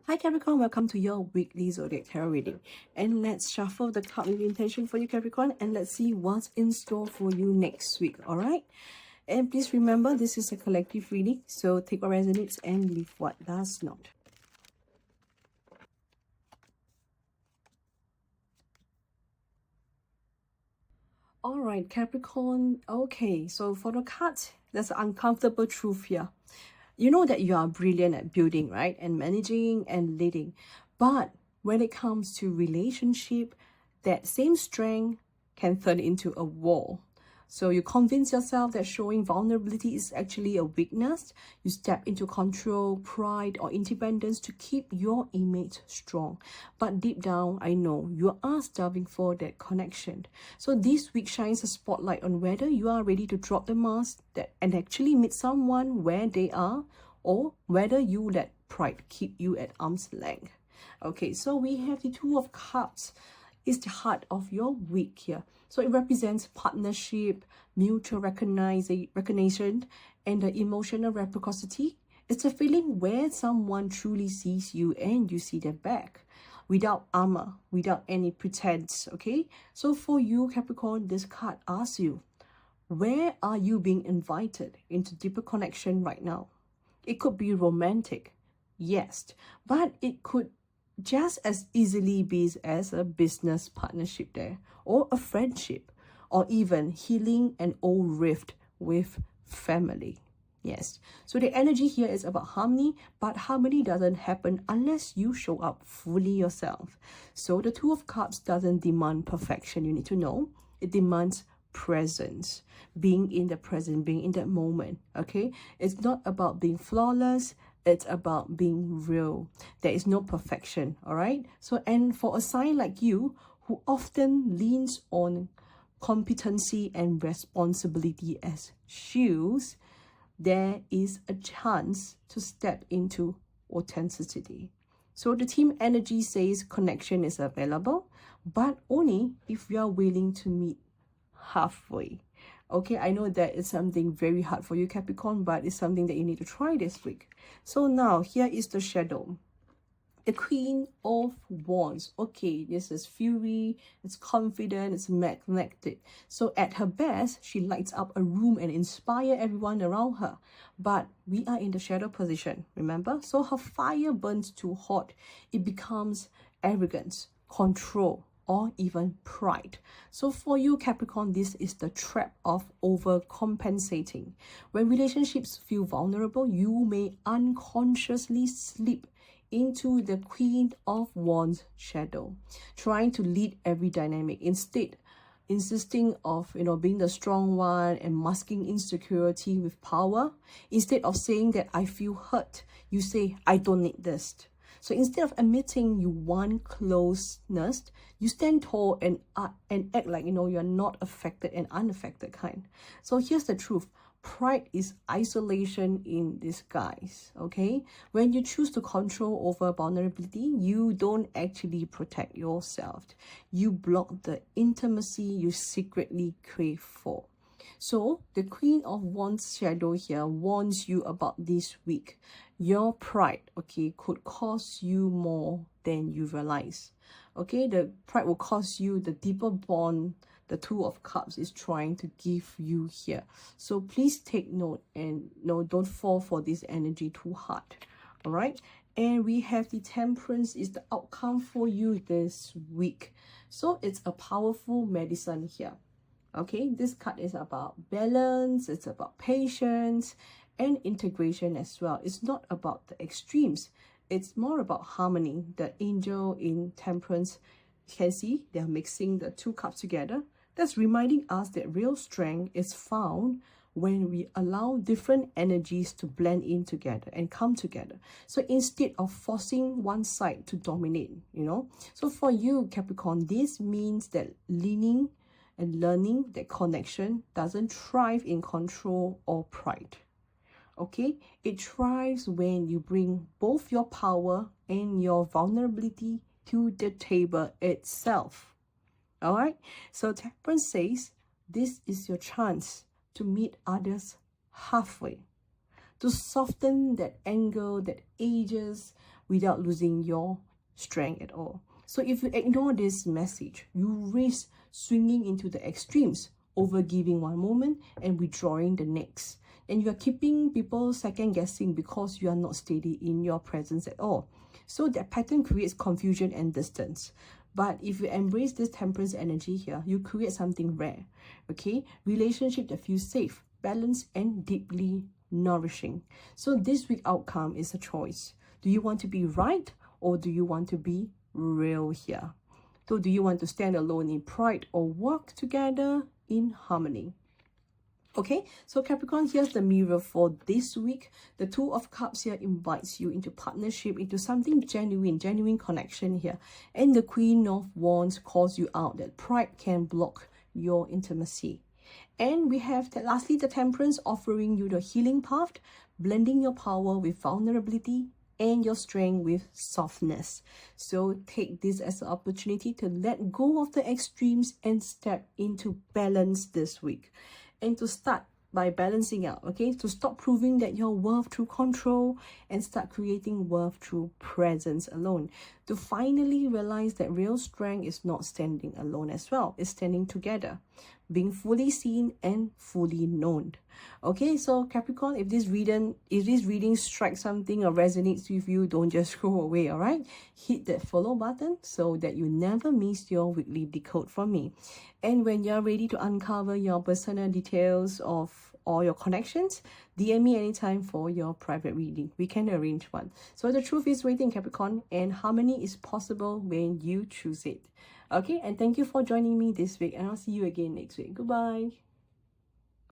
Hi Capricorn, welcome to your weekly zodiac tarot reading. And let's shuffle the card with intention for you Capricorn, and let's see what's in store for you next week, alright? And please remember, this is a collective reading, so take what resonates and leave what does not. Alright Capricorn, okay, so for the cards, there's an uncomfortable truth here. You know that you are brilliant at building, right? And managing and leading. But when it comes to relationship, that same strength can turn into a wall. So you convince yourself that showing vulnerability is actually a weakness. You step into control, pride, or independence to keep your image strong. But deep down, I know you are starving for that connection. So this week shines a spotlight on whether you are ready to drop the mask and actually meet someone where they are, or whether you let pride keep you at arm's length. Okay, so we have the Two of Cups. Is the heart of your week here. So it represents partnership, mutual recognition, and the emotional reciprocity. It's a feeling where someone truly sees you and you see their back, without armor, without any pretense, okay? So for you, Capricorn, this card asks you, where are you being invited into deeper connection right now? It could be romantic, yes, but it could just as easily be as a business partnership there, or a friendship, or even healing an old rift with family. Yes, so the energy here is about harmony, but harmony doesn't happen unless you show up fully yourself. So the Two of Cups doesn't demand perfection, you need to know. It demands presence, being in the present, being in that moment, okay? It's not about being flawless, it's about being real. There is no perfection, all right? So, and for a sign like you, who often leans on competency and responsibility as shields, there is a chance to step into authenticity. So the team energy says connection is available, but only if you are willing to meet halfway. Okay, I know that it's something very hard for you, Capricorn, but it's something that you need to try this week. So now, here is the shadow. The Queen of Wands. Okay, this is fury, it's confident, it's magnetic. So at her best, she lights up a room and inspire everyone around her. But we are in the shadow position, remember? So her fire burns too hot. It becomes arrogance, control, or even pride. So for you, Capricorn, this is the trap of overcompensating. When relationships feel vulnerable, you may unconsciously slip into the Queen of Wands shadow, trying to lead every dynamic, instead insisting of being the strong one and masking insecurity with power. Instead of saying that I feel hurt, you say I don't need this. So instead of admitting you want closeness, you stand tall and act like you're not affected and unaffected kind. So here's the truth. Pride is isolation in disguise, okay? When you choose to control over vulnerability, you don't actually protect yourself. You block the intimacy you secretly crave for. So the Queen of Wands shadow here warns you about this week. Your pride, okay, could cost you more than you realize. Okay, the pride will cost you the deeper bond the Two of Cups is trying to give you here. So please take note and don't fall for this energy too hard. All right. And we have the Temperance is the outcome for you this week. So it's a powerful medicine here. Okay, this card is about balance, it's about patience and integration as well. It's not about the extremes, it's more about harmony. The angel in Temperance, you can see they're mixing the two cups together. That's reminding us that real strength is found when we allow different energies to blend in together and come together. So instead of forcing one side to dominate, So for you, Capricorn, this means that leaning and learning that connection doesn't thrive in control or pride. Okay, it thrives when you bring both your power and your vulnerability to the table itself. All right, so Temperance says this is your chance to meet others halfway, to soften that anger that ages without losing your strength at all. So if you ignore this message, you risk swinging into the extremes, overgiving one moment and withdrawing the next. And you are keeping people second guessing because you are not steady in your presence at all. So that pattern creates confusion and distance. But if you embrace this temperance energy here, you create something rare, okay? Relationship that feels safe, balanced, and deeply nourishing. So this week outcome is a choice. Do you want to be right or do you want to be real here? So do you want to stand alone in pride or work together in harmony? Okay, so Capricorn, here's the mirror for this week. The Two of Cups here invites you into partnership, into something genuine connection here. And the Queen of Wands calls you out that pride can block your intimacy. And we have lastly the Temperance offering you the healing path, blending your power with vulnerability and your strength with softness. So take this as an opportunity to let go of the extremes and step into balance this week. And to start by balancing out, okay? To stop proving that you're worth through control and start creating worth through presence alone. To finally realize that real strength is not standing alone as well. It's standing together, being fully seen and fully known. Okay, so Capricorn, if this reading strikes something or resonates with you, don't just scroll away, all right? Hit that follow button so that you never miss your weekly decode from me. And when you're ready to uncover your personal details of all your connections, DM me anytime for your private reading. We can arrange one. So the truth is waiting, Capricorn, and harmony is possible when you choose it. Okay, and thank you for joining me this week, and I'll see you again next week. Goodbye.